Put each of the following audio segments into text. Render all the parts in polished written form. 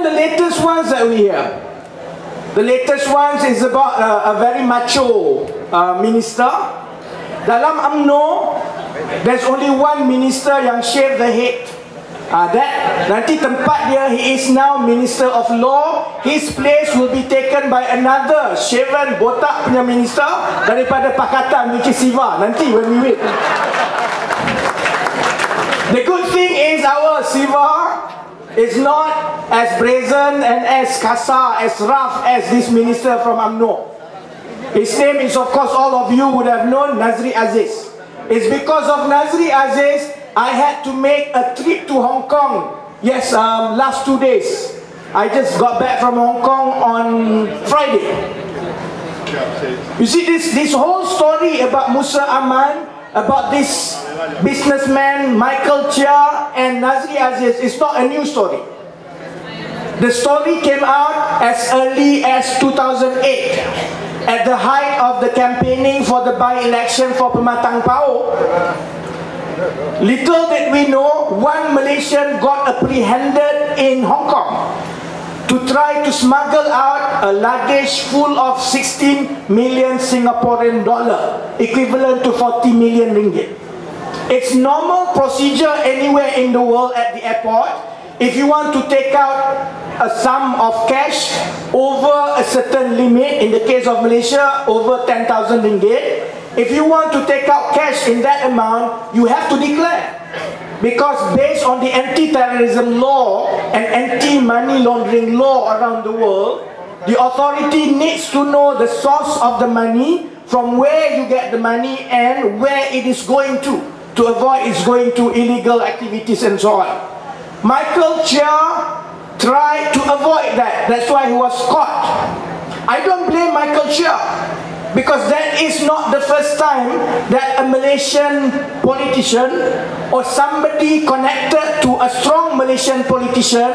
then the latest ones that we hear. The latest ones is about a very macho minister. Dalam UMNO, there's only one minister yang shave the head. Nanti tempat dia, he is now Minister of Law. His place will be taken by another shaven botak punya minister daripada Pakatan, which is Siva. Nanti when we wait. The good thing is our Siva is not as brazen and as kasar, as rough as this minister from UMNO. His name is, of course, all of you would have known, Nazri Aziz. It's because of Nazri Aziz I had to make a trip to Hong Kong. Yes, last 2 days. I just got back from Hong Kong on Friday. You see, this whole story about Musa Aman, about this businessman Michael Chia and Nazri Aziz, is not a new story. The story came out as early as 2008, at the height of the campaigning for the by-election for Pematang Pao. Little did we know, one Malaysian got apprehended in Hong Kong to try to smuggle out a luggage full of 16 million Singaporean dollar, equivalent to 40 million ringgit. It's normal procedure anywhere in the world at the airport. If you want to take out a sum of cash over a certain limit, in the case of Malaysia, over 10,000 ringgit, if you want to take out cash in that amount, you have to declare. Because based on the anti-terrorism law and anti-money laundering law around the world, the authority needs to know the source of the money, from where you get the money and where it is going to avoid it's going to illegal activities and so on. Michael Chia tried to avoid that. That's why he was caught. I don't blame Michael Chia, because that is not the first time that a Malaysian politician or somebody connected to a strong Malaysian politician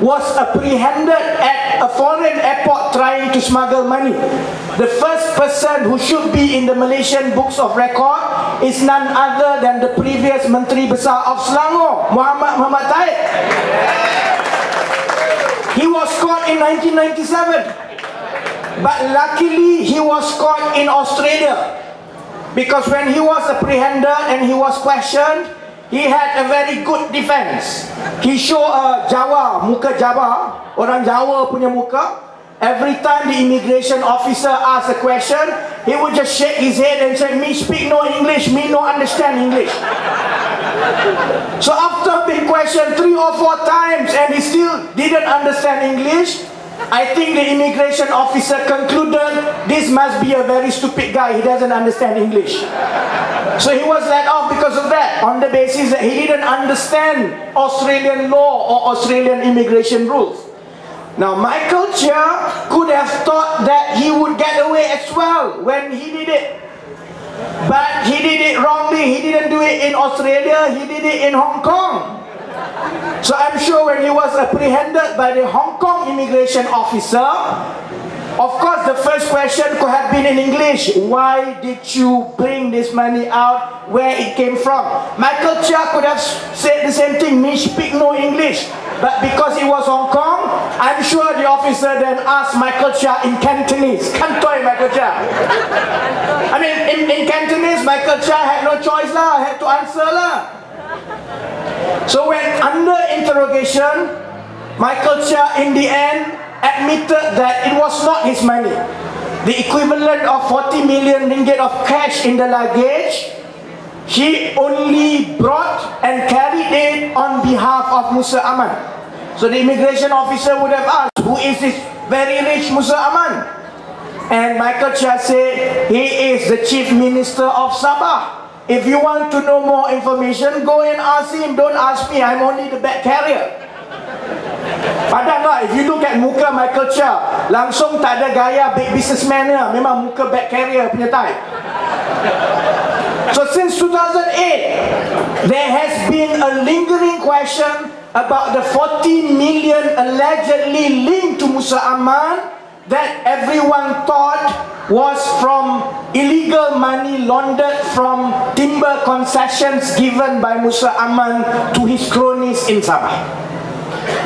was apprehended at a foreign airport trying to smuggle money. The first person who should be in the Malaysian books of record is none other than the previous Menteri Besar of Selangor, Muhammad Taib. He was caught in 1997. But luckily he was caught in Australia, because when he was apprehended and he was questioned, he had a very good defense. He showed a Jawa, muka Jawa, orang Jawa punya muka. Every time the immigration officer asked a question, he would just shake his head and say, "Me speak no English, me no understand English." So after being questioned 3 or 4 times and he still didn't understand English, I think the immigration officer concluded this must be a very stupid guy, he doesn't understand English. So he was let off because of that, on the basis that he didn't understand Australian law or Australian immigration rules. Now Michael Chia could have thought that he would get away as well when he did it. But he did it wrongly. He didn't do it in Australia, he did it in Hong Kong. So I'm sure when he was apprehended by the Hong Kong immigration officer, of course the first question could have been in English. Why did you bring this money out? Where it came from? Michael Chia could have said the same thing. Me speak no English. But because it was Hong Kong, I'm sure the officer then asked Michael Chia in Cantonese. Kantoi Michael Chia. I mean, in Cantonese, Michael Chia had no choice lah, had to answer lah. So when under interrogation, Michael Chia in the end admitted that it was not his money. The equivalent of 40 million ringgit of cash in the luggage, he only brought and carried it on behalf of Musa Aman. So the immigration officer would have asked, who is this very rich Musa Aman? And Michael Chia said, he is the Chief Minister of Sabah. If you want to know more information, go and ask him. Don't ask me, I'm only the bag carrier. Padahal lah, if you look at muka Michael Chia, langsung tak ada gaya big businessman lah. Memang muka bag carrier punya type. So since 2008, there has been a lingering question about the 40 million allegedly linked to Musa Aman that everyone thought was from illegal money laundered from timber concessions given by Musa Aman to his cronies in Sabah.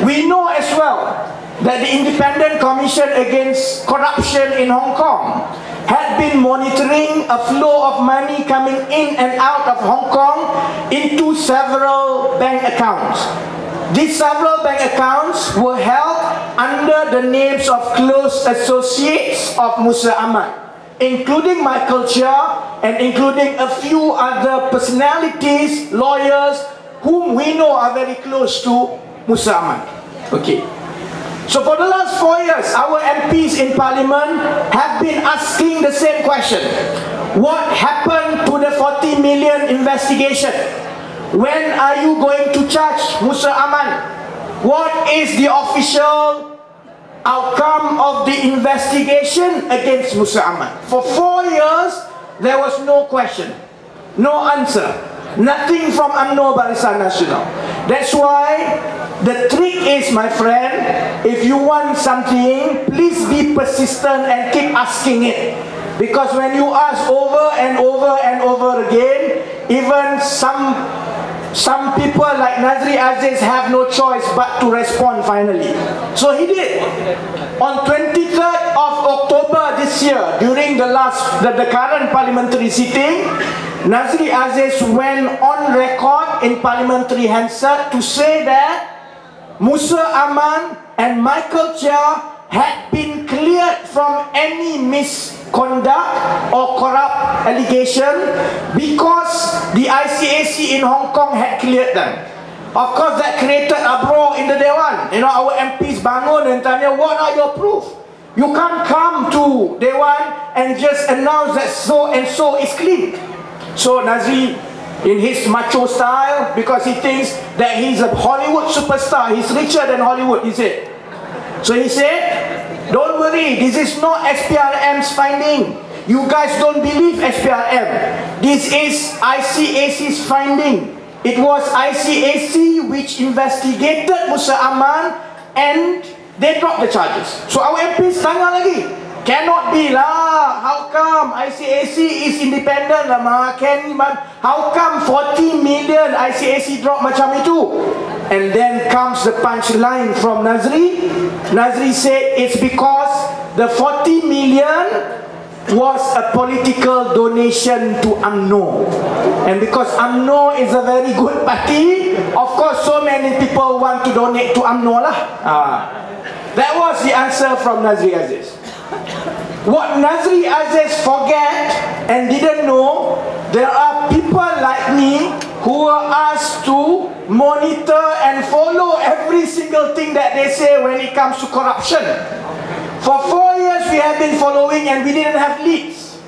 We know as well that the Independent Commission Against Corruption in Hong Kong had been monitoring a flow of money coming in and out of Hong Kong into several bank accounts. These several bank accounts were held under the names of close associates of Musa Aman, including Michael Chia and including a few other personalities, lawyers, whom we know are very close to Musa Aman. Okay. So for the last 4 years, our MPs in Parliament have been asking the same question. What happened to the 40 million investigation? When are you going to charge Musa Aman? What is the official outcome of the investigation against Musa Aman? For 4 years, there was no question, no answer, nothing from UMNO Barisan Nasional. That's why the trick is, my friend, if you want something, please be persistent and keep asking it. Because when you ask over and over and over again, even some people like Nazri Aziz have no choice but to respond finally. So he did. On 23rd of October this year, during the current parliamentary sitting, Nazri Aziz went on record in parliamentary Hansard to say that Musa Aman and Michael Chia had been cleared from any misconduct or corrupt allegation because the ICAC in Hong Kong had cleared them. Of course, that created uproar in the Dewan. You know, our MPs bangun and tanya, what are your proof? You can't come to Dewan and just announce that so and so is clean. So Nazri, in his macho style, because he thinks that he's a Hollywood superstar, he's richer than Hollywood, he said. So he said, don't worry, this is not SPRM's finding. You guys don't believe SPRM. This is ICAC's finding. It was ICAC which investigated Musa Aman and they dropped the charges. So our MPs tanya lagi. Cannot be lah. How come ICAC is independent lah? How come 40 million ICAC drop macam itu? And then comes the punchline from Nazri. Nazri said it's because the 40 million was a political donation to UMNO. And because UMNO is a very good party, of course so many people want to donate to UMNO lah. That was the answer from Nazri Aziz. What Nazri Aziz forget and didn't know, there are people like me who were asked to monitor and follow every single thing that they say when it comes to corruption. For 4 years we have been following and we didn't have leads.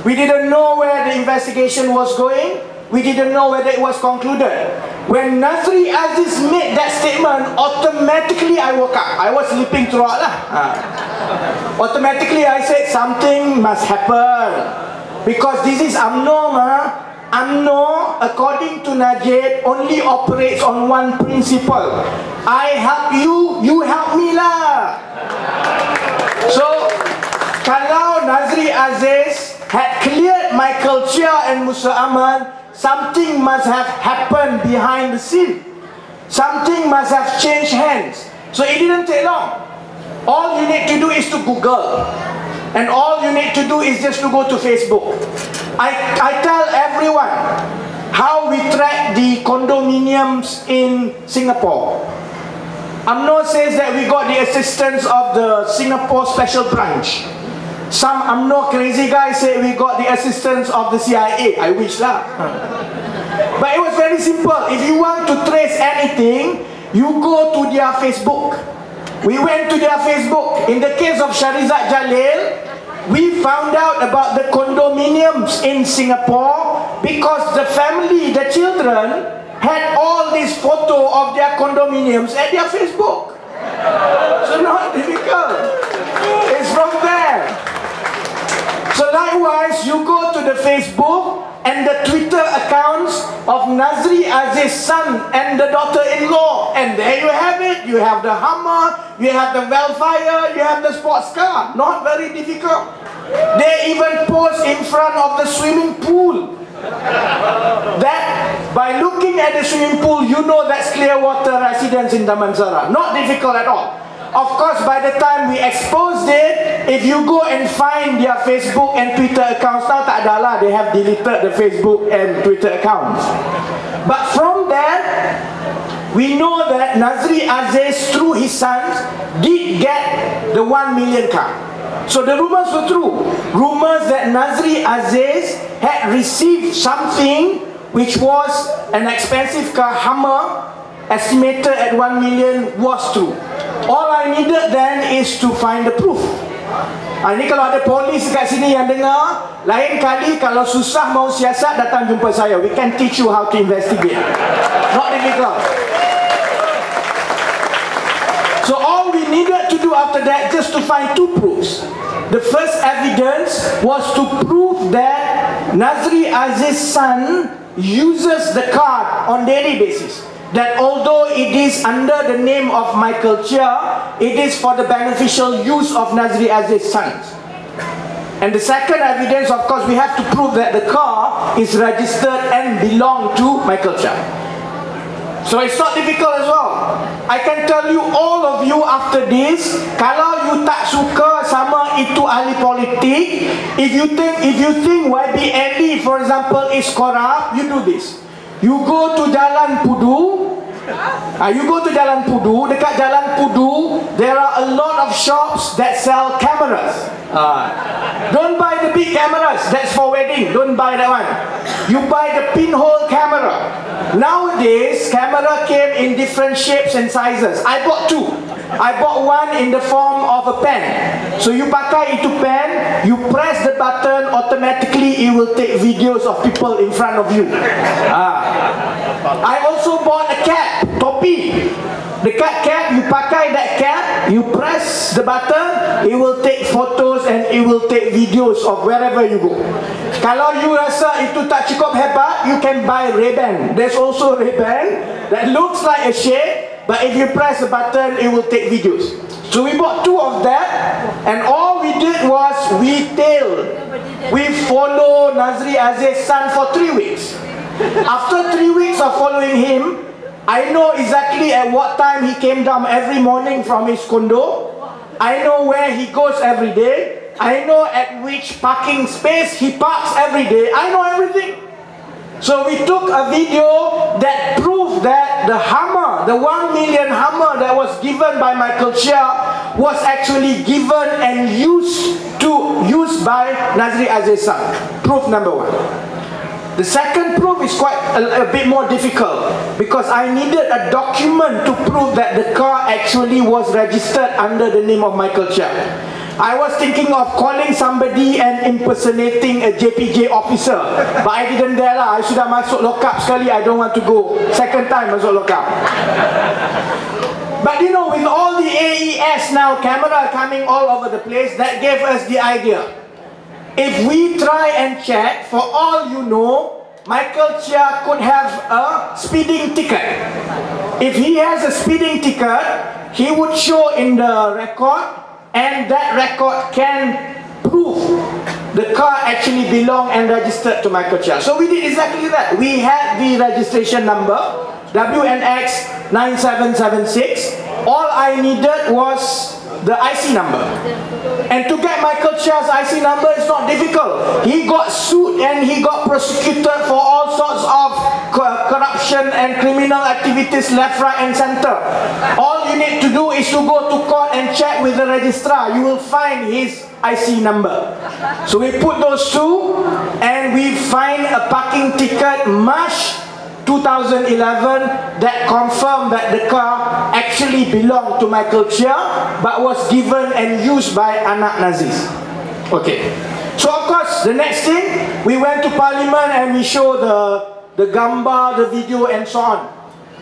We didn't know where the investigation was going. We didn't know whether it was concluded. When Nazri Aziz made that statement, automatically I woke up. I was sleeping throughout lah. Automatically I said something must happen. Because this is UMNO ma. UMNO, according to Najib, only operates on one principle. I help you, you help me lah. So, kalau Nazri Aziz had cleared Michael Chia and Musa Aman, something must have happened behind the scene. Something must have changed hands. So it didn't take long. All you need to do is to Google. And all you need to do is just to go to Facebook. I tell everyone how we track the condominiums in Singapore. UMNO says that we got the assistance of the Singapore Special Branch. Some UMNO crazy guys say we got the assistance of the CIA. I wish lah. But it was very simple. If you want to trace anything, you go to their Facebook. We went to their Facebook. In the case of Sharizat Jalil, we found out about the condominiums in Singapore because the family, the children, had all this photo of their condominiums at their Facebook. So not difficult. It's from there. So likewise, you go to the Facebook and the Twitter accounts of Nazri Aziz's son and the daughter-in-law, and there you have it. You have the Hummer, you have the Velfire, you have the sports car. Not very difficult. They even post in front of the swimming pool. That by looking at the swimming pool, you know that's Clearwater residence in Damansara. Not difficult at all. Of course, by the time we exposed it, if you go and find their Facebook and Twitter accounts, now tak ada lah, they have deleted the Facebook and Twitter accounts. But from that, we know that Nazri Aziz, through his sons, did get the 1 million car. So the rumors were true. Rumors that Nazri Aziz had received something which was an expensive car, Hummer, estimated at 1 million, was true. All I needed then is to find the proof. Ini kalau ada polis kat sini yang dengar, lain kali kalau susah mau siasat, datang jumpa saya. We can teach you how to investigate. Not difficult. So all we needed to do after that, just to find two proofs. The first evidence was to prove that Nazri Aziz's son uses the card on daily basis. That although it is under the name of Michael Chia, it is for the beneficial use of Nazri Aziz's sons. And the second evidence, of course, we have to prove that the car is registered and belong to Michael Chia. So it's not difficult as well. I can tell you, all of you after this, kalau you tak suka sama itu ahli politik, if you think YBND, for example, is corrupt, you do this. You go to Jalan Pudu. Dekat Jalan Pudu, there are a lot of shops that sell cameras. Don't buy the big cameras, that's for wedding. Don't buy that one. You buy the pinhole camera. Nowadays, camera came in different shapes and sizes. I bought two. I bought one in the form of a pen. So you pakai itu pen, you press the button, automatically it will take videos of people in front of you. I also bought a cap, topi. Dekat cap, you pakai that cap, you press the button, it will take photos and it will take videos of wherever you go. Kalau you rasa itu tak cukup hebat, you can buy Ray-Ban. There's also Ray-Ban that looks like a shade, but if you press the button, it will take videos. So we bought two of that, and all we did was we follow Nazri Aziz's son for 3 weeks. After 3 weeks of following him, I know exactly at what time he came down every morning from his condo. I know where he goes every day. I know at which parking space he parks every day. I know everything. So we took a video that proved that the Hummer, the 1 million Hummer that was given by Michael Chia, was actually given and used by Nazri Aziz's son. Proof number one. The second proof is quite a bit more difficult, because I needed a document to prove that the car actually was registered under the name of Michael Chia. I was thinking of calling somebody and impersonating a JPJ officer, but I didn't dare lah. I sudah masuk lockup sekali, I don't want to go second time masuk lockup. But you know, with all the AES now, camera coming all over the place, that gave us the idea. If we try and check, for all you know, Michael Chia could have a speeding ticket. If he has a speeding ticket, he would show in the record, and that record can prove the car actually belonged and registered to Michael Chia. So we did exactly that. We had the registration number, WNX 9776. All I needed was the IC number. And to get Michael Chia's IC number is not difficult. He got sued and he got prosecuted for all sorts of corruption and criminal activities left, right and center. All you need to do is to go to court and check with the registrar. You will find his IC number. So we put those two and we find a parking ticket March 2011 that confirmed that the car actually belonged to Michael Chia, but was given and used by anak Nazis. Okay. So of course, the next thing, we went to Parliament and we showed the gambar, the video and so on.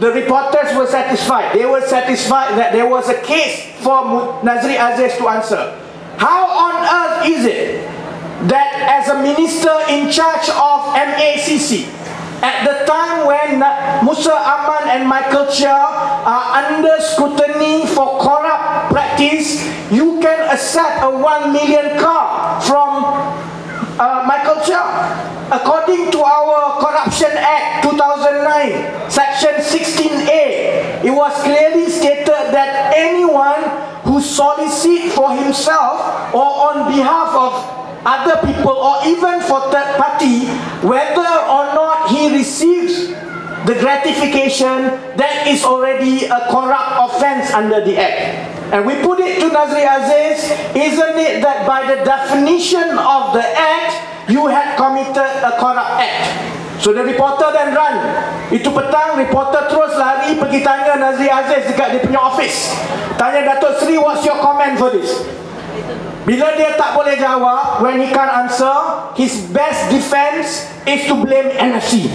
The reporters were satisfied. They were satisfied that there was a case for Nazri Aziz to answer. How on earth is it that as a minister in charge of MACC, at the time when Musa Aman and Michael Chia are under scrutiny for corrupt practice, you can accept a 1 million car from Michael Chia? According to our Corruption Act 2009, Section 16A, it was clearly stated that anyone to solicit for himself or on behalf of other people or even for third party, whether or not he receives the gratification, that is already a corrupt offense under the Act. And we put it to Nazri Aziz, isn't it that by the definition of the Act, you had committed a corrupt act? So the reporter then run. Itu petang, reporter terus lari pergi tanya Nazri Aziz dekat dia punya office. Tanya Datuk Seri, what's your comment for this? Bila dia tak boleh jawab, when he can't answer, his best defense is to blame NFC.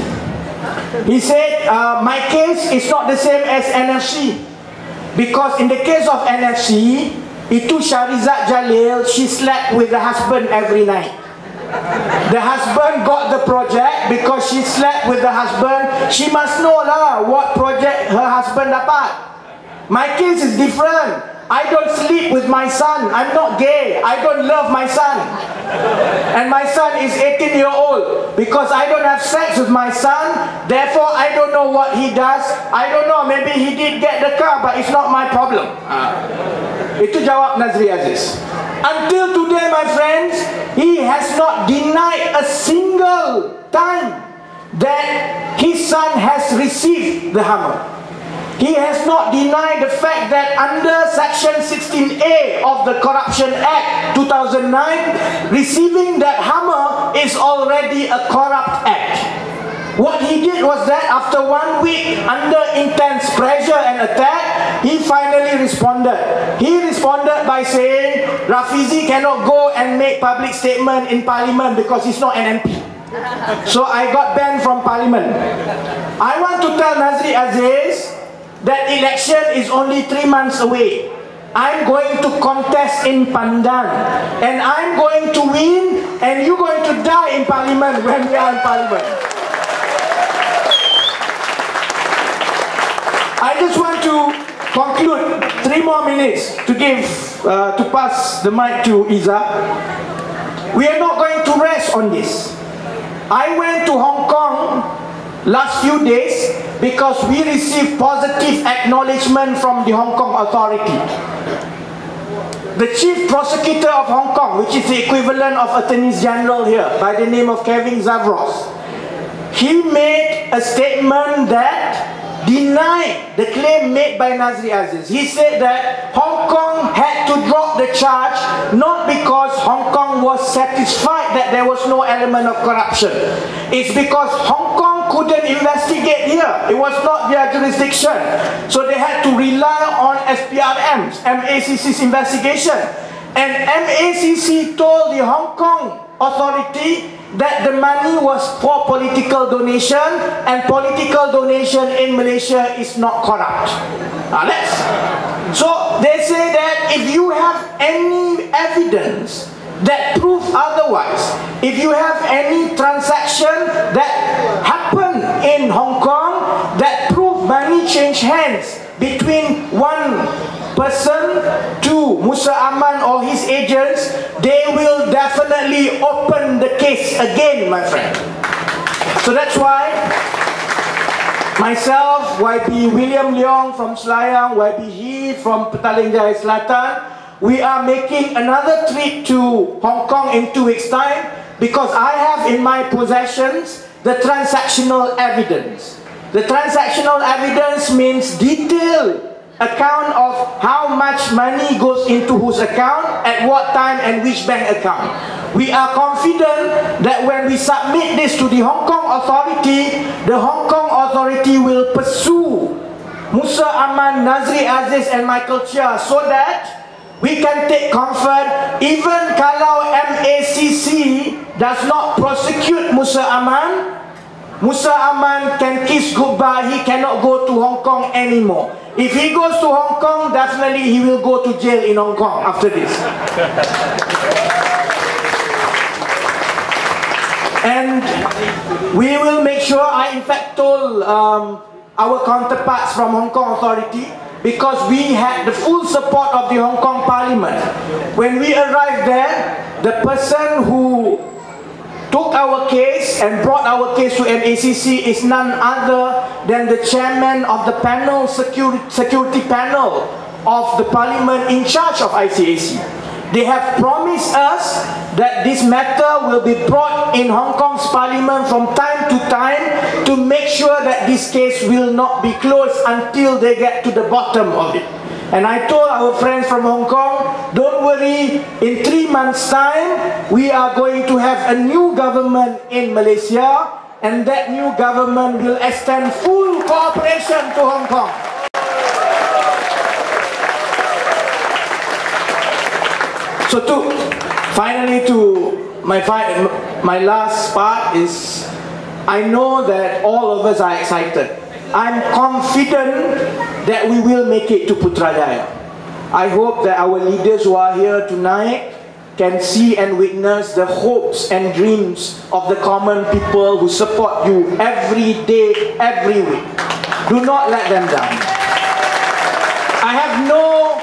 He said, my case is not the same as NFC. Because in the case of NFC, itu Shahrizad Jalil, she slept with the husband every night. The husband got the project because she slept with the husband. She must know lah what project her husband dapat. My case is different. I don't sleep with my son. I'm not gay. I don't love my son. And my son is 18-year-old. Because I don't have sex with my son, therefore I don't know what he does. I don't know, maybe he did get the car, but it's not my problem. Itu jawab Nazri Aziz. Until today, my friends, he has not denied a single time that his son has received the Hummer. He has not denied the fact that under Section 16A of the Corruption Act 2009, receiving that Hummer is already a corrupt act. What he did was that after 1 week under intense pressure and attack, he finally responded. He responded by saying, Rafizi cannot go and make public statement in Parliament because he's not an MP. So I got banned from Parliament. I want to tell Nazri Aziz that election is only 3 months away. I'm going to contest in Pandan, and I'm going to win, and you're going to die in Parliament when we are in Parliament. I just want to conclude 3 more minutes to give, to pass the mic to Iza. We are not going to rest on this. I went to Hong Kong last few days because we received positive acknowledgement from the Hong Kong authority. The Chief Prosecutor of Hong Kong, which is the equivalent of Attorney General here, by the name of Kevin Zavros, he made a statement that denied the claim made by Nazri Aziz. He said that Hong Kong had to drop the charge not because Hong Kong was satisfied that there was no element of corruption. It's because Hong Kong couldn't investigate here. It was not their jurisdiction. So they had to rely on SPRM's, MACC's investigation. And MACC told the Hong Kong authority that the money was for political donation, and political donation in Malaysia is not corrupt. So they say that if you have any evidence that prove otherwise, if you have any transaction that happened in Hong Kong that prove money change hands between one person to Musa Aman or his agents, they will definitely open the case again, my friend. So that's why myself, YB William Leong from Selayang, YB He from Petaling Jaya Selatan, we are making another trip to Hong Kong in 2 weeks' time because I have in my possessions the transactional evidence. The transactional evidence means detailed account of how much money goes into whose account, at what time and which bank account. We are confident that when we submit this to the Hong Kong authority, the Hong Kong authority will pursue Musa Aman, Nazri Aziz and Michael Chia so that we can take comfort even kalau MACC does not prosecute Musa Aman. Musa Aman can kiss goodbye, he cannot go to Hong Kong anymore. If he goes to Hong Kong, definitely he will go to jail in Hong Kong after this. And we will make sure, I in fact told our counterparts from Hong Kong authority, because we had the full support of the Hong Kong Parliament. When we arrived there, the person who took our case and brought our case to MACC is none other than the chairman of the panel, security panel of the parliament in charge of ICAC. They have promised us that this matter will be brought in Hong Kong's parliament from time to time to make sure that this case will not be closed until they get to the bottom of it. And I told our friends from Hong Kong, don't worry, in 3 months' time, we are going to have a new government in Malaysia, and that new government will extend full cooperation to Hong Kong. So finally to my last part is, I know that all of us are excited. I'm confident that we will make it to Putrajaya. I hope that our leaders who are here tonight can see and witness the hopes and dreams of the common people who support you every day, every week. Do not let them down. I have no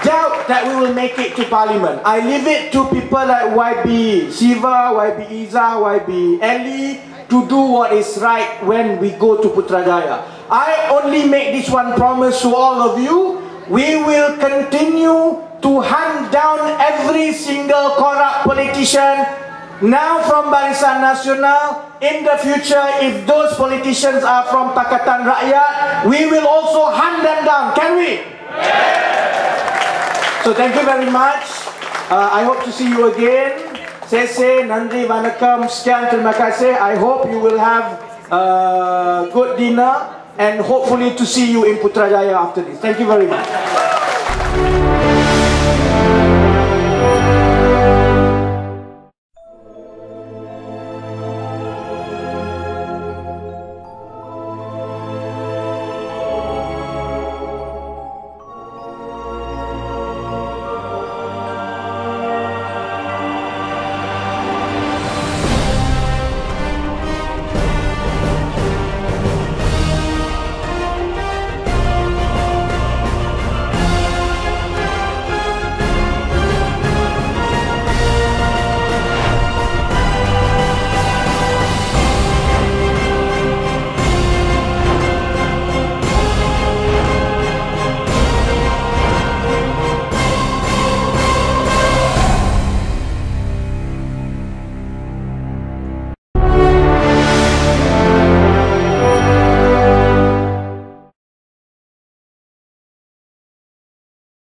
doubt that we will make it to Parliament. I leave it to people like YB Siva, YB Iza, YB Eli to do what is right when we go to Putrajaya. I only make this one promise to all of you. We will continue to hunt down every single corrupt politician now from Barisan Nasional. In the future, if those politicians are from Pakatan Rakyat, we will also hunt them down. Can we? So thank you very much. I hope to see you again. Sese, Nandri, Vanakam, sekian, terima kasih. I hope you will have a good dinner and hopefully to see you in Putrajaya after this. Thank you very much.